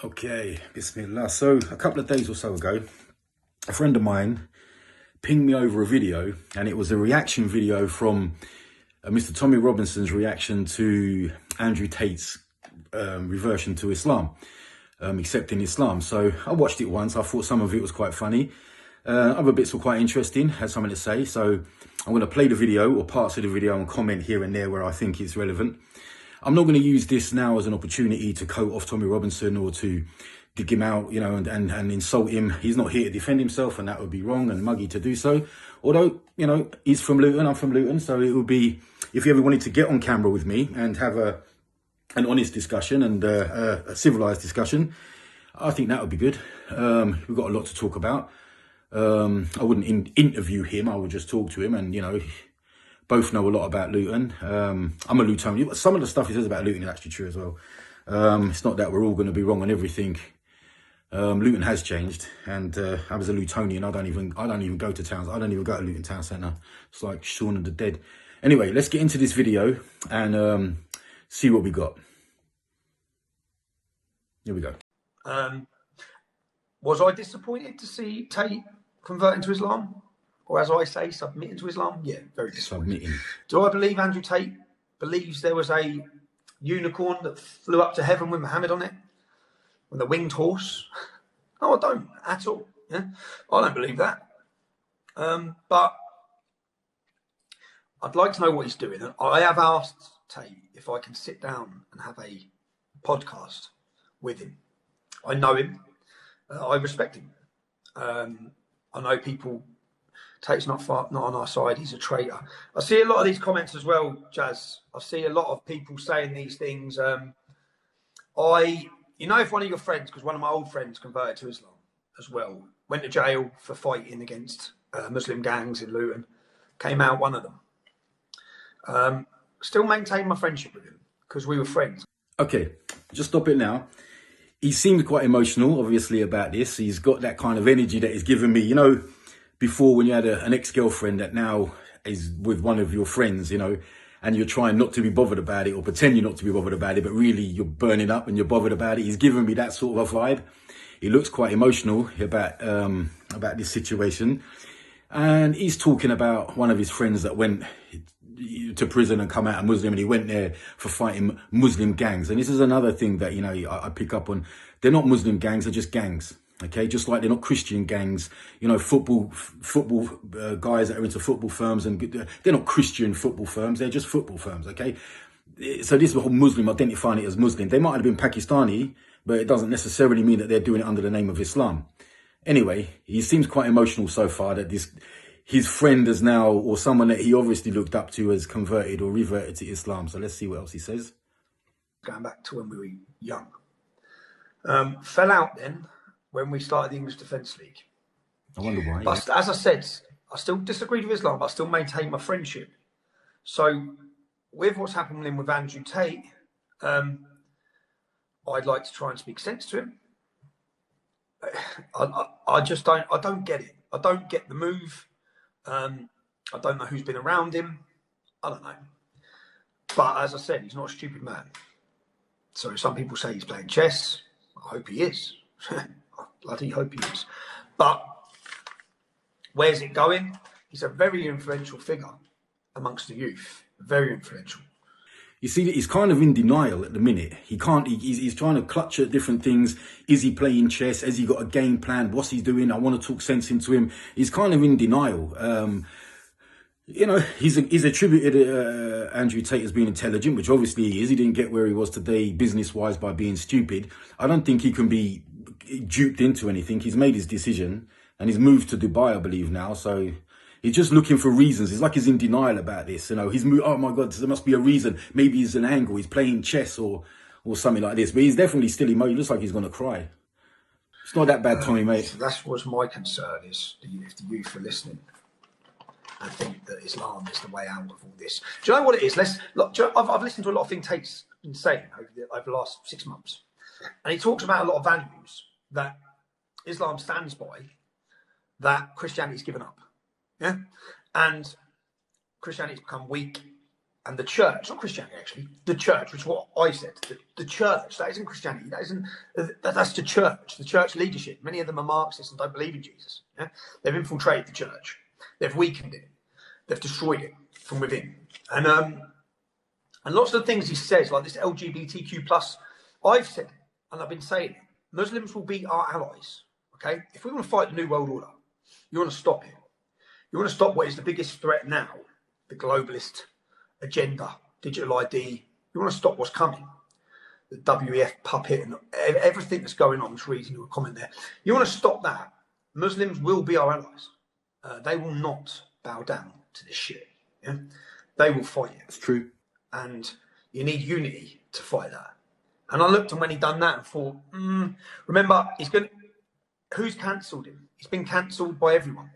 Okay, Bismillah. So a couple of days or so ago, a friend of mine pinged me over a video, and it was a reaction video from Mr. Tommy Robinson's reaction to Andrew Tate's reversion to Islam, accepting Islam. So I watched it once. I thought some of it was quite funny. Other bits were quite interesting, had something to say. So I'm going to play the video or parts of the video and comment here and there where I think it's relevant. I'm not going to use this now as an opportunity to coat off Tommy Robinson or to dig him out, you know, and insult him. He's not here to defend himself, and that would be wrong and muggy to do so. Although, you know, he's from Luton, I'm from Luton, so it would be, if you ever wanted to get on camera with me and have an honest discussion and a civilised discussion, I think that would be good. We've got a lot to talk about. I wouldn't interview him, I would just talk to him, and, you know, both know a lot about Luton. I'm a Lutonian. Some of the stuff he says about Luton is actually true as well. It's not that we're all going to be wrong on everything. Luton has changed, and I was a Lutonian. I don't even go to towns. I don't even go to Luton Town Centre. It's like Shaun of the Dead. Anyway, let's get into this video and see what we got. Here we go. Was I disappointed to see Tate converting to Islam? Or as I say, submitting to Islam? Yeah, very disappointed. Submitting. Do I believe Andrew Tate believes there was a unicorn that flew up to heaven with Muhammad on it? With a winged horse? No, I don't at all. Yeah? I don't believe that. But I'd like to know what he's doing. I have asked Tate if I can sit down and have a podcast with him. I know him. I respect him. I know people... Tate's not on our side. He's a traitor. I see a lot of these comments as well, Jazz. I see a lot of people saying these things. You know, if one of your friends, because one of my old friends converted to Islam as well, went to jail for fighting against Muslim gangs in Luton, came out one of them. Still maintain my friendship with him because we were friends. Okay, just stop it now. He seemed quite emotional, obviously, about this. He's got that kind of energy that he's given me, you know. Before, when you had an ex-girlfriend that now is with one of your friends, you know, and you're trying not to be bothered about it or pretend you're not to be bothered about it, but really you're burning up and you're bothered about it. He's given me that sort of a vibe. He looks quite emotional about this situation. And he's talking about one of his friends that went to prison and come out a Muslim, and he went there for fighting Muslim gangs. And this is another thing that, you know, I pick up on. They're not Muslim gangs, they're just gangs. Okay, just like they're not Christian gangs, you know, football guys that are into football firms, and they're not Christian football firms, they're just football firms, okay? So this whole Muslim, identifying it as Muslim, they might have been Pakistani, but it doesn't necessarily mean that they're doing it under the name of Islam. Anyway, he seems quite emotional so far that his friend is now, or someone that he obviously looked up to, has converted or reverted to Islam. So let's see what else he says. Going back to when we were young. Fell out then when we started the English Defence League. I wonder why. But yeah, as I said, I still disagreed with Islam, but I still maintain my friendship. So with what's happening with Andrew Tate, I'd like to try and speak sense to him. I just don't get it. I don't get the move. I don't know who's been around him. I don't know. But as I said, he's not a stupid man. So some people say he's playing chess. I hope he is. I bloody hope he is. But where's it going? He's a very influential figure amongst the youth. Very influential. You see, he's kind of in denial at the minute. He's trying to clutch at different things. Is he playing chess? Has he got a game plan? What's he doing? I want to talk sense into him. He's kind of in denial. You know, he's attributed Andrew Tate as being intelligent, which obviously he is. He didn't get where he was today business-wise by being stupid. I don't think he can be duped into anything. He's made his decision and he's moved to Dubai, I believe, now. So he's just looking for reasons. It's like he's in denial about this. You know, he's moved. Oh my God, there must be a reason. Maybe he's an angle. He's playing chess or something like this. But he's definitely still emotional. He looks like he's going to cry. It's not that bad, Tommy, mate. So that was my concern, is if the youth are listening and think that Islam is the way out of all this. Do you know what it is? I've listened to a lot of things Tate's been saying over the last 6 months. And he talks about a lot of values that Islam stands by, that Christianity's given up. Yeah? And Christianity's become weak And the church, not Christianity actually, the church, which is what I said, the church, that isn't Christianity, that's the church leadership. Many of them are Marxists and don't believe in Jesus. Yeah? They've infiltrated the church, they've weakened it, they've destroyed it from within. And lots of the things he says, like this LGBTQ plus, I've said, and I've been saying it, Muslims will be our allies, okay? If we want to fight the New World Order, you want to stop it. You want to stop what is the biggest threat now, the globalist agenda, digital ID. You want to stop what's coming, the WEF puppet and everything that's going on. Just reading your comment there. You want to stop that. Muslims will be our allies. They will not bow down to this shit. Yeah? They will fight it. It's true. And you need unity to fight that. And I looked, and when he done that and thought, remember, who's cancelled him? He's been cancelled by everyone.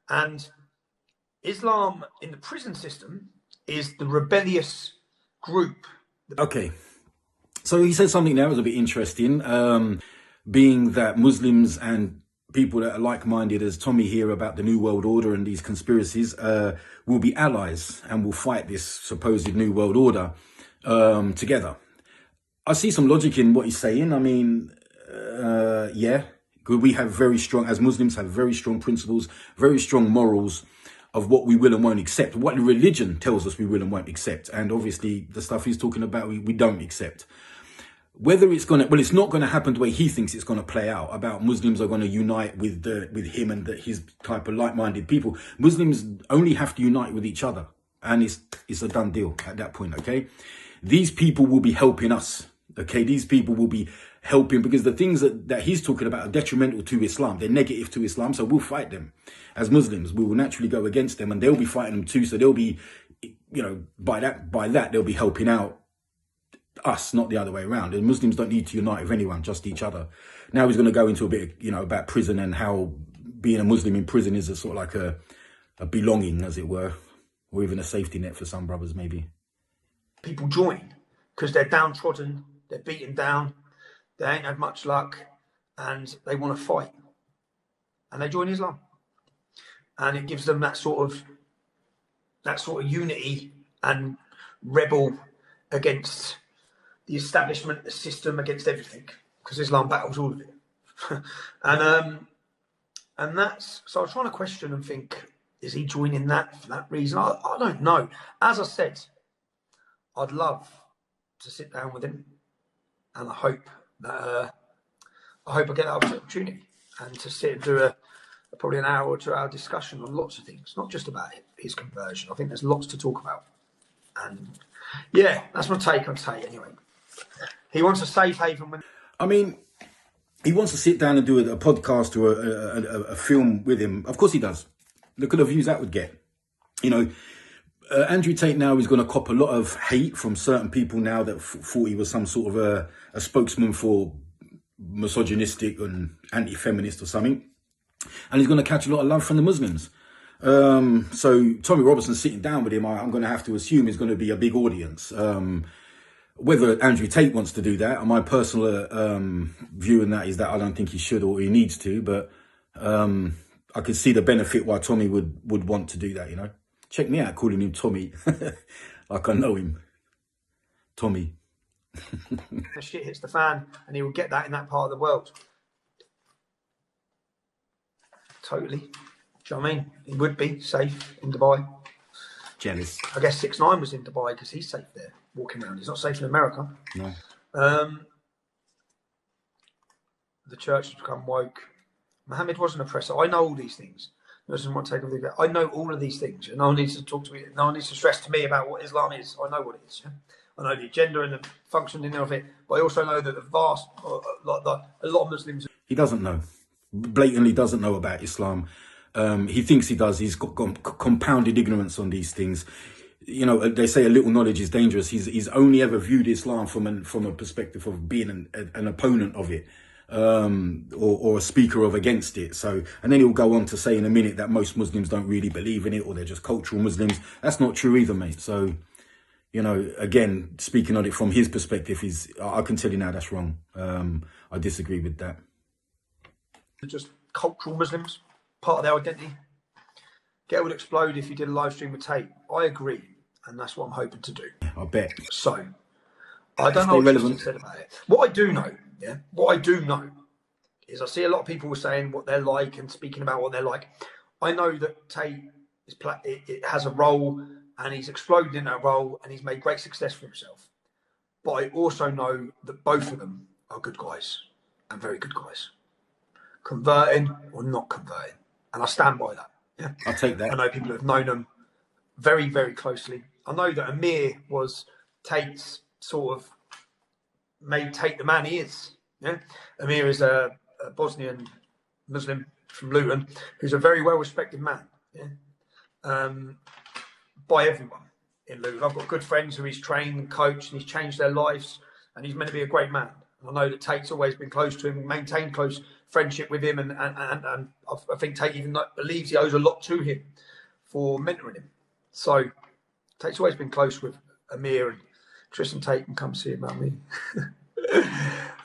And Islam in the prison system is the rebellious group. Okay. So he said something there that was a bit interesting, being that Muslims and people that are like-minded as Tommy here about the New World Order and these conspiracies will be allies and will fight this supposed New World Order together. I see some logic in what he's saying. I mean, yeah, we have very strong, as Muslims have very strong principles, very strong morals of what we will and won't accept, what the religion tells us we will and won't accept. And obviously the stuff he's talking about, we don't accept. Whether it's going to, well, it's not going to happen the way he thinks it's going to play out, about Muslims are going to unite with him and his type of like-minded people. Muslims only have to unite with each other. And it's a done deal at that point, okay? These people will be helping us, okay? These people will be helping, because the things that he's talking about are detrimental to Islam. They're negative to Islam, so we'll fight them. As Muslims, we will naturally go against them, and they'll be fighting them too. So they'll be, you know, by that they'll be helping out us, not the other way around. And Muslims don't need to unite with anyone, just each other. Now he's going to go into a bit, you know, about prison and how being a Muslim in prison is a sort of like a belonging, as it were, or even a safety net for some brothers, maybe. People join because they're downtrodden, they're beaten down, they ain't had much luck, and they want to fight. And they join Islam. And it gives them that sort of unity and rebel against the establishment, the system, against everything, because Islam battles all of it. and that's, so I was trying to question and think, is he joining that for that reason? I don't know. As I said, I'd love to sit down with him, and I hope that I get that opportunity and to sit and do probably an hour or 2 hour discussion on lots of things, not just about his conversion. I think there's lots to talk about. And yeah, that's my take on Tate anyway. He wants a safe haven when... I mean, he wants to sit down and do a podcast or a film with him. Of course he does. Look at the views that would get. You know, Andrew Tate now is going to cop a lot of hate from certain people now that thought he was some sort of a spokesman for misogynistic and anti-feminist or something. And he's going to catch a lot of love from the Muslims. So Tommy Robinson sitting down with him, I'm going to have to assume is going to be a big audience. Whether Andrew Tate wants to do that, and my personal view in that is that I don't think he should or he needs to, but I could see the benefit why Tommy would want to do that, you know. Check me out calling him Tommy, like I know him. Tommy. The shit hits the fan, and he will get that in that part of the world. Totally. Do you know what I mean? He would be safe in Dubai. Jealous. I guess 6ix9ine was in Dubai because he's safe there, walking around. He's not safe in America. No. The church has become woke. Muhammad was an oppressor. I know all these things. I know all of these things. And no one needs to talk to me. No one needs to stress to me about what Islam is. I know what it is. Yeah? I know the agenda and the functioning of it. But I also know that a lot of Muslims... He doesn't know. Blatantly doesn't know about Islam. He thinks he does. He's got compounded ignorance on these things. You know, they say a little knowledge is dangerous. He's only ever viewed Islam from a perspective of being an opponent of it, or a speaker of against it. So, and then he'll go on to say in a minute that most Muslims don't really believe in it, or they're just cultural Muslims. That's not true either, mate. So, you know, again, speaking on it from his perspective, I can tell you now that's wrong. I disagree with that. Just cultural Muslims, part of their identity. Get would explode if you did a live stream with Tate. I agree. and that's what I'm hoping to do. I bet. So I don't Stay know what relevant. Tristan said about it. What I do know, what I do know is I see a lot of people saying what they're like and speaking about what they're like. I know that Tate it has a role and he's exploded in that role and he's made great success for himself. But I also know that both of them are good guys and very good guys, converting or not converting, and I stand by that. Yeah, I'll take that. I know people who have known them very, very closely. I know that Amir was Tate's sort of made Tate the man he is. Yeah, Amir is a Bosnian Muslim from Luton who's a very well respected man. Yeah, by everyone in Luton. I've got good friends who he's trained and coached, and he's changed their lives, and he's meant to be a great man. I know that Tate's always been close to him, maintained close friendship with him, and I think Tate even believes he owes a lot to him for mentoring him. So Tate's always been close with Amir, and Tristan Tate can come see about me.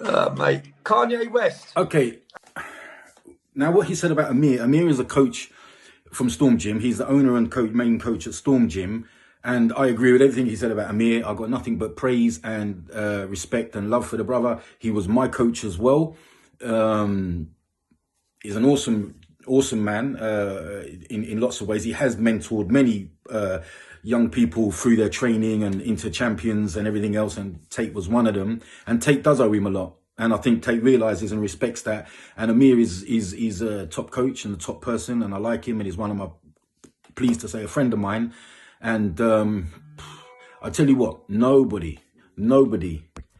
Mate, Kanye West. Okay. Now, what he said about Amir is a coach from Storm Gym. He's the owner and main coach at Storm Gym. And I agree with everything he said about Amir. I've got nothing but praise and respect and love for the brother. He was my coach as well. He's an awesome man in lots of ways. He has mentored many young people through their training and into champions and everything else. And Tate was one of them. And Tate does owe him a lot. And I think Tate realizes and respects that. And Amir is a top coach and a top person. And I like him. And he's one of my, pleased to say, a friend of mine. And I tell you what, nobody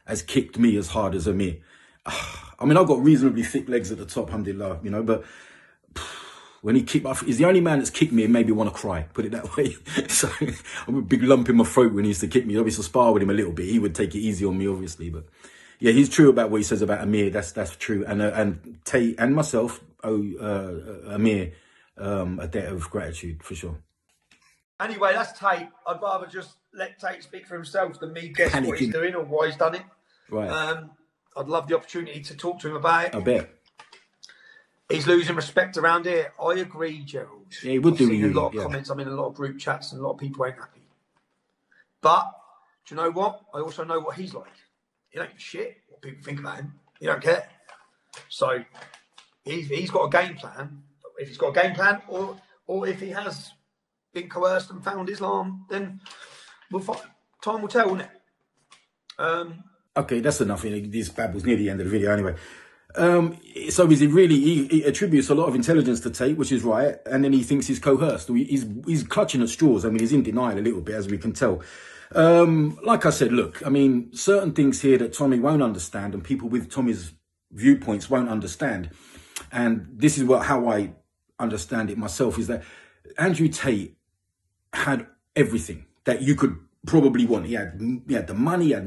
has kicked me as hard as Amir. I mean, I've got reasonably thick legs at the top, alhamdulillah, you know, but when he kicked, he's the only man that's kicked me and made me want to cry, put it that way. So I'm a big lump in my throat when he used to kick me. I used to spar with him a little bit. He would take it easy on me, obviously, but yeah, he's true about what he says about Amir. That's true. And Tate and myself owe Amir a debt of gratitude for sure. Anyway, that's Tate. I'd rather just let Tate speak for himself than me guess what he's doing or why he's done it. Right. I'd love the opportunity to talk to him about it. I bet. He's losing respect around here. I agree, Gerald. Yeah, he would do. I've seen a lot of comments. I'm in a lot of group chats and a lot of people ain't happy. But do you know what? I also know what he's like. He don't give a shit what people think about him. He don't care. So he's got a game plan. If he's got a game plan, or if he has been coerced and found Islam, then we'll find. Time will tell, won't it? Okay, that's enough. This babble's near the end of the video anyway. So he attributes a lot of intelligence to Tate, which is right, and then he thinks he's coerced. He's clutching at straws. I mean, he's in denial a little bit, as we can tell. Like I said, look, I mean, certain things here that Tommy won't understand and people with Tommy's viewpoints won't understand. And this is how I understand it myself, is that Andrew Tate had everything that you could probably want. He had the money, he had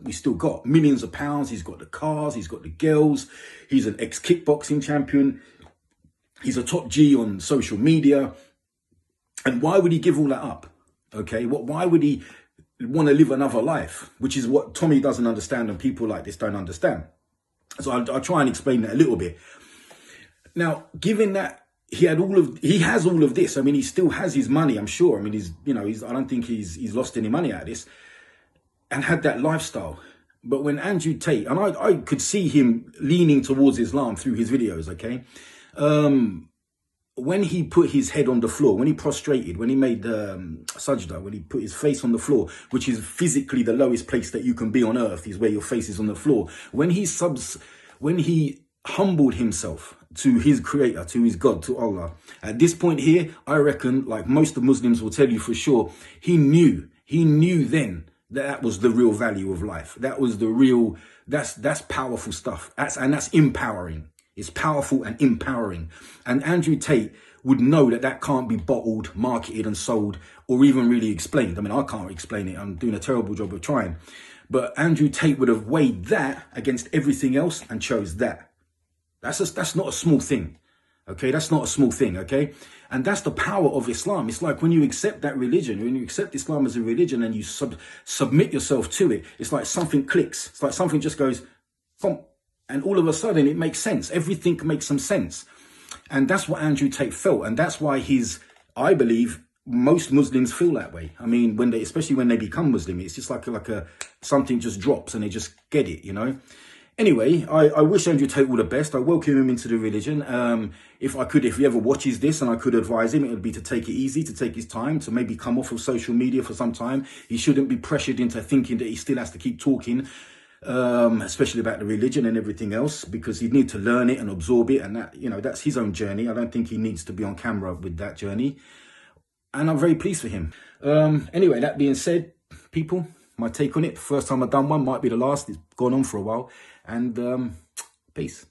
we still got millions of pounds. He's got the cars, he's got the girls. He's an ex-kickboxing champion. He's a top G on social media. And why would he give all that up? Okay, why would he want to live another life? Which is what Tommy doesn't understand and people like this don't understand. So I'll try and explain that a little bit. Now, given that he has all of this. I mean, he still has his money, I'm sure. I mean, I don't think he's lost any money out of this, and had that lifestyle. But when Andrew Tate, and I could see him leaning towards Islam through his videos, okay? When he put his head on the floor, when he prostrated, when he made sajda, when he put his face on the floor, which is physically the lowest place that you can be on earth, is where your face is on the floor. When he humbled himself to his creator, to his God, to Allah. At this point here, I reckon, like most of Muslims will tell you for sure, he knew then that was the real value of life. That was the real, that's powerful stuff. That's empowering. It's powerful and empowering. And Andrew Tate would know that can't be bottled, marketed and sold, or even really explained. I mean, I can't explain it. I'm doing a terrible job of trying. But Andrew Tate would have weighed that against everything else and chose that. That's not a small thing, okay? That's not a small thing, okay? And that's the power of Islam. It's like when you accept that religion, when you accept Islam as a religion and you submit yourself to it, it's like something clicks. It's like something just goes, thump, and all of a sudden it makes sense. Everything makes some sense. And that's what Andrew Tate felt. And that's why I believe, most Muslims feel that way. I mean, when they, especially when they become Muslim, it's just like a something just drops and they just get it, you know. Anyway, I wish Andrew Tate all the best. I welcome him into the religion. If he ever watches this and I could advise him, it would be to take it easy, to take his time, to maybe come off of social media for some time. He shouldn't be pressured into thinking that he still has to keep talking, especially about the religion and everything else, because he'd need to learn it and absorb it. And that, you know, that's his own journey. I don't think he needs to be on camera with that journey. And I'm very pleased for him. Anyway, that being said, people, my take on it, first time I've done one, might be the last. It's gone on for a while. And peace.